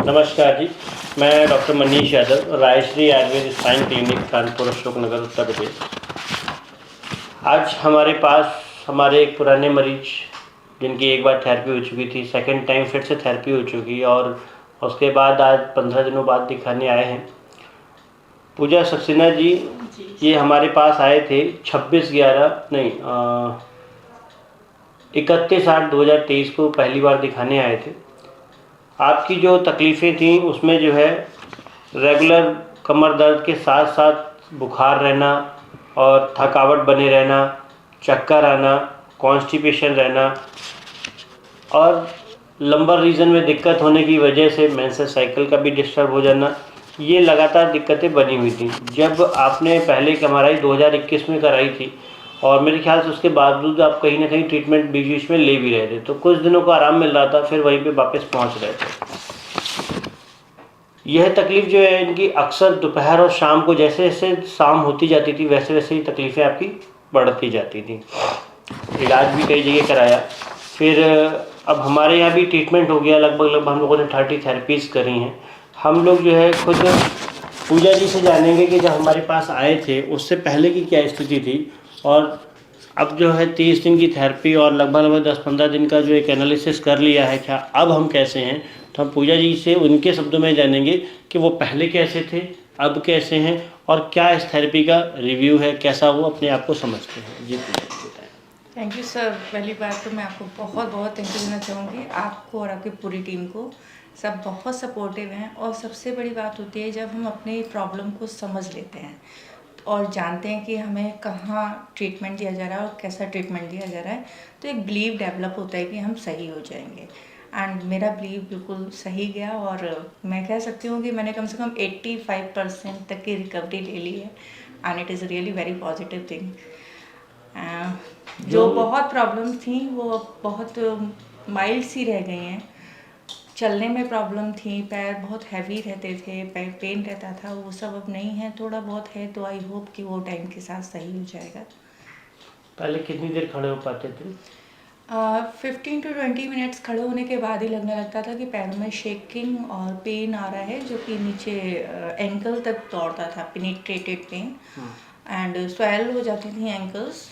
नमस्कार जी। मैं doctor Manish Yadav, Raishree Ayurveda spine clinic, Kanpur, Ashok Nagar, Uttar Pradesh. आज हमारे पास हमारे एक पुराने मरीज जिनकी एक बार थेरेपी हो चुकी थी, सेकंड टाइम फिर से थेरेपी हो चुकी और उसके बाद आज 15 दिनों बाद दिखाने आए हैं। पूजा सक्सेना जी, ये हमारे पास आए थे 31/8/2023 को पहली बार दिखाने आए थे। आपकी जो तकलीफ़ें थीं उसमें जो है रेगुलर कमर दर्द के साथ साथ बुखार रहना और थकावट बने रहना, चक्कर आना, कॉन्स्टिपेशन रहना और लंबर रीजन में दिक्कत होने की वजह से मेंसेस साइकिल का भी डिस्टर्ब हो जाना, ये लगातार दिक्कतें बनी हुई थी। जब आपने पहले की एमआरआई 2021 में कराई थी और मेरे ख्याल से उसके बावजूद आप कहीं ना कहीं ट्रीटमेंट बीच बीच में ले भी रहे थे, तो कुछ दिनों को आराम मिल रहा था, फिर वहीं पे वापस पहुंच रहे थे। यह तकलीफ़ जो है इनकी अक्सर दोपहर और शाम को, जैसे जैसे शाम होती जाती थी वैसे वैसे ही तकलीफ़ें आपकी बढ़ती जाती थी। इलाज भी कई जगह कराया, फिर अब हमारे यहाँ भी ट्रीटमेंट हो गया। लगभग हम लोगों ने 30 थेरेपीज़ करी हैं। हम लोग जो है खुद पूजा जी से जानेंगे कि जब हमारे पास आए थे उससे पहले की क्या स्थिति थी और अब जो है 30 दिन की थेरेपी और लगभग 10-15 दिन का जो एक एनालिसिस कर लिया है, क्या अब हम कैसे हैं। तो हम पूजा जी से उनके शब्दों में जानेंगे कि वो पहले कैसे थे, अब कैसे हैं और क्या इस थेरेपी का रिव्यू है, कैसा वो अपने आप को समझते हैं। जी पूजा जी बताएं। Thank you sir. पहली बात तो मैं आपको बहुत बहुत थैंक यू देना चाहूँगी, आपको और आपकी पूरी टीम को। सब बहुत सपोर्टिव हैं और सबसे बड़ी बात होती है जब हम अपनी प्रॉब्लम को समझ लेते हैं और जानते हैं कि हमें कहाँ ट्रीटमेंट दिया जा रहा है और कैसा ट्रीटमेंट दिया जा रहा है, तो एक बिलीव डेवलप होता है कि हम सही हो जाएंगे। एंड मेरा बिलीव बिल्कुल सही गया और मैं कह सकती हूँ कि मैंने कम से कम 85% तक की रिकवरी ले ली है and it is really very positive thing. जो बहुत प्रॉब्लम थी वो अब बहुत माइल्ड सी रह गई हैं। चलने में प्रॉब्लम थी, पैर बहुत हैवी रहते थे, पैर पेन रहता था, वो सब अब नहीं है। थोड़ा बहुत है तो आई होप कि वो टाइम के साथ सही हो जाएगा। पहले कितनी देर खड़े हो पाते थे? 15 to 20 मिनट्स खड़े होने के बाद ही लगने लगता था कि पैरों में शेकिंग और पेन आ रहा है, जो कि नीचे एंकल तक दौड़ता था, पेनिट्रेटेड पेन एंड स्वेल हो जाती थी एंकल्स।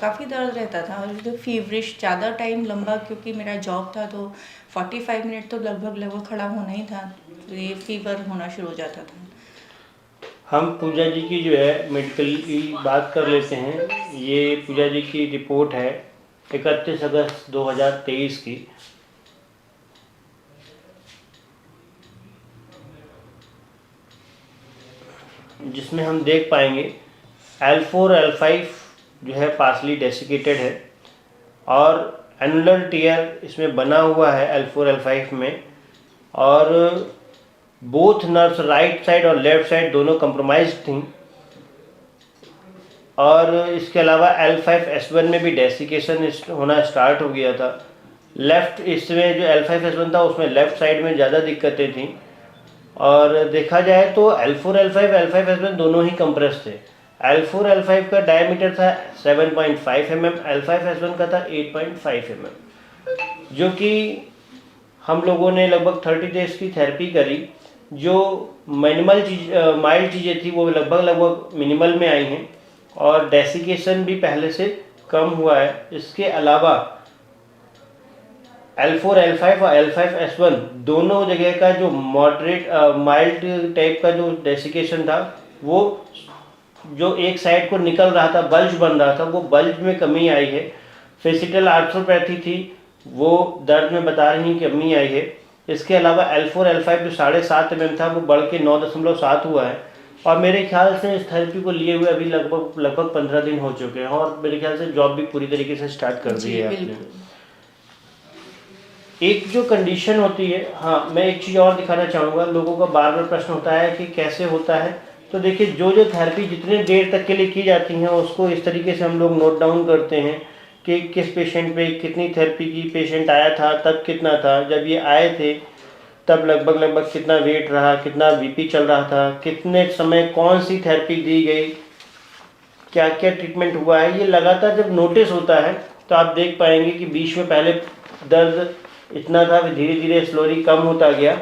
काफ़ी दर्द रहता था और जो फीवरिश ज़्यादा टाइम लंबा, क्योंकि मेरा जॉब था तो 45 मिनट तो लगभग खड़ा होना ही था, तो ये फीवर होना शुरू हो जाता था। हम पूजा जी की जो है मेडिकल की बात कर लेते हैं। ये पूजा जी की रिपोर्ट है 31 अगस्त 2023 की। जिसमें हम देख पाएंगे L4 L5 जो है पार्सली डेसिकेटेड है और एनुलर टीयर इसमें बना हुआ है L4 L5 में, और बोथ नर्व्स राइट साइड और लेफ्ट साइड दोनों कंप्रोमाइज थी। और इसके अलावा L5S1 में भी डेसिकेशन होना स्टार्ट हो गया था। लेफ्ट इसमें जो L5S1 था उसमें लेफ्ट साइड में ज़्यादा दिक्कतें थीं और देखा जाए तो L4 L5 L5S1 दोनों ही कंप्रेस थे। L4 L5 का डायमीटर था 7.5 mm, L5S1 का था 8.5 mm। जो कि हम लोगों ने लगभग 30 डेज की थेरेपी करी। जो मिनिमल माइल्ड चीज़ें थी वो लगभग मिनिमल में आई हैं और डेसिकेशन भी पहले से कम हुआ है। इसके अलावा L4 L5 और L5S1 दोनों जगह का जो मॉडरेट माइल्ड टाइप का जो डेसिकेशन था, वो जो एक साइड को निकल रहा था, बल्ज बन रहा था, वो बल्ज में कमी आई है। फेसिटल आर्थ्रोपैथी थी, वो दर्द में बता रही कमी आई है। इसके अलावा L4 L5 जो 7.5 mm था वो बढ़ के 9.7 हुआ है और मेरे ख्याल से इस थेरेपी को लिए हुए अभी लगभग 15 दिन हो चुके हैं और मेरे ख्याल से जॉब भी पूरी तरीके से स्टार्ट कर दी है आपने। एक जो कंडीशन होती है, हाँ मैं एक चीज़ और दिखाना चाहूँगा। लोगों का बार बार प्रश्न होता है कि कैसे होता है, तो देखिए जो थेरेपी जितने देर तक के लिए की जाती हैं उसको इस तरीके से हम लोग नोट डाउन करते हैं कि किस पेशेंट पे कितनी थेरेपी की, पेशेंट आया था तब कितना था, जब ये आए थे तब लगभग कितना वेट रहा, कितना बीपी चल रहा था, कितने समय कौन सी थेरेपी दी गई, क्या क्या ट्रीटमेंट हुआ है। ये लगातार जब नोटिस होता है तो आप देख पाएंगे कि बीच में पहले दर्द इतना था, धीरे धीरे स्लोली कम होता गया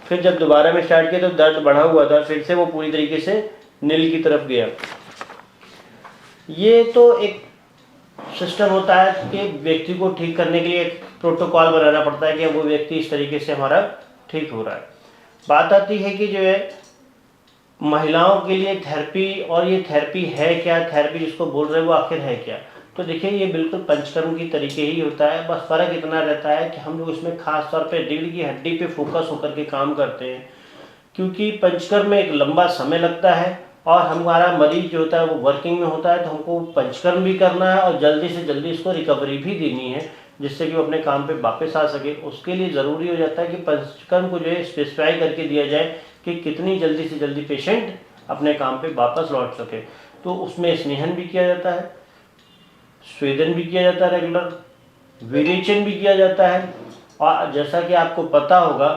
फिर जब दोबारा में स्टार्ट किया तो दर्द बढ़ा हुआ था, फिर से वो पूरी तरीके से नील की तरफ गया। ये तो एक सिस्टम होता है कि व्यक्ति को ठीक करने के लिए एक प्रोटोकॉल बनाना पड़ता है कि वो व्यक्ति इस तरीके से हमारा ठीक हो रहा है। बात आती है कि जो है महिलाओं के लिए थेरेपी, और ये थेरेपी है क्या, थेरेपी जिसको बोल रहे हैं वो आखिर है क्या। तो देखिए ये बिल्कुल पंचकर्म की तरीके ही होता है, बस फ़र्क इतना रहता है कि हम लोग इसमें खास तौर पे रीढ़ की हड्डी पे फोकस होकर के काम करते हैं, क्योंकि पंचकर्म में एक लंबा समय लगता है और हमारा मरीज जो होता है वो वर्किंग में होता है, तो हमको पंचकर्म भी करना है और जल्दी से जल्दी इसको रिकवरी भी देनी है, जिससे कि वो अपने काम पे वापस आ सके। उसके लिए ज़रूरी हो जाता है कि पंचकर्म को जो है स्पेसिफाई करके दिया जाए कि कितनी जल्दी से जल्दी पेशेंट अपने काम पे वापस लौट सके। तो उसमें स्नेहन भी किया जाता है, स्वेदन भी किया जाता है रेगुलर, विरेचन भी किया जाता है। और जैसा कि आपको पता होगा,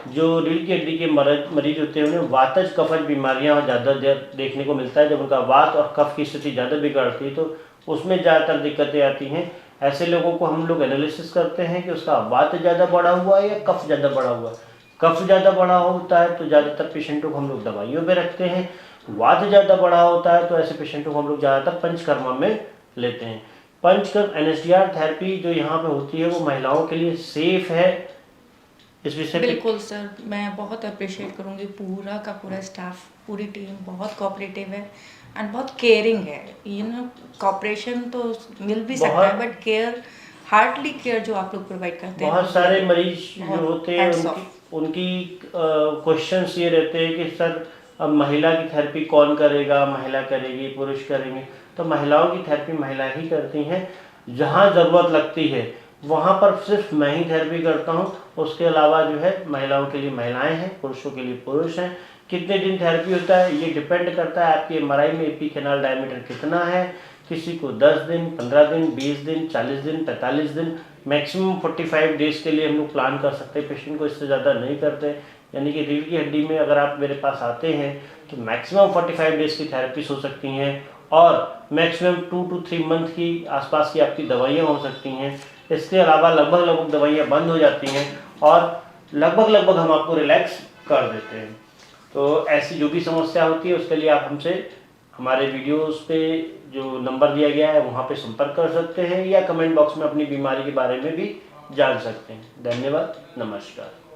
जो रीढ़ की हड्डी के मरीज होते हैं उन्हें वातज कफज बीमारियां ज़्यादा देखने को मिलता है। जब उनका वात और कफ की स्थिति ज़्यादा बिगड़ती है तो उसमें ज़्यादातर दिक्कतें आती हैं। ऐसे लोगों को हम लोग एनालिसिस करते हैं कि उसका वात ज़्यादा बढ़ा हुआ है या कफ ज़्यादा बढ़ा हुआ है। कफ ज़्यादा बढ़ा होता है तो ज़्यादातर पेशेंटों को हम लोग दवाइयों पे रखते हैं। वात ज़्यादा बढ़ा होता है तो ऐसे पेशेंटों को हम लोग ज़्यादातर पंचकर्म में लेते हैं। पंचकर्म एनएसडीआर थेरेपी जो यहाँ पे होती है वो महिलाओं के लिए सेफ है। इस विषय पे बिल्कुल सर, मैं बहुत अप्रिशिएट करूँगी पूरा का पूरा स्टाफ, पूरी टीम बहुत कोऑपरेटिव है एंड बहुत केयरिंग है। कोऑपरेशन तो मिल भी सकता है बट केयर, हार्डली केयर जो आप लोग प्रोवाइड करते हैं। बहुत सारे मरीज जो होते हैं उनकी क्वेश्चंस ये रहते हैं कि सर अब महिला की थेरेपी कौन करेगा, महिला करेगी पुरुष करेंगे। तो महिलाओं की थेरेपी महिला ही करती हैं। जहाँ ज़रूरत लगती है वहाँ पर सिर्फ मैं ही थेरेपी करता हूँ। उसके अलावा जो है महिलाओं के लिए महिलाएं हैं, पुरुषों के लिए पुरुष हैं। कितने दिन थेरेपी होता है ये डिपेंड करता है आपकी एमआरआई में एपी कैनाल डायमीटर कितना है। किसी को 10 दिन, 15 दिन, 20 दिन, 40 दिन, 45 दिन, मैक्सिमम 45 डेज़ के लिए हम लोग प्लान कर सकते हैं। पेशेंट को इससे ज़्यादा नहीं करते। यानी कि रीढ़ की हड्डी में अगर आप मेरे पास आते हैं तो मैक्सिमम 45 डेज़ की थेरेपीज हो सकती हैं और मैक्सिमम 2 to 3 मंथ की आसपास की आपकी दवाइयाँ हो सकती हैं। इसके अलावा लगभग दवाइयाँ बंद हो जाती हैं और लगभग हम आपको रिलैक्स कर देते हैं। तो ऐसी जो भी समस्या होती है उसके लिए आप हमसे हमारे वीडियोस पे जो नंबर दिया गया है वहाँ पे संपर्क कर सकते हैं या कमेंट बॉक्स में अपनी बीमारी के बारे में भी जान सकते हैं। धन्यवाद, नमस्कार।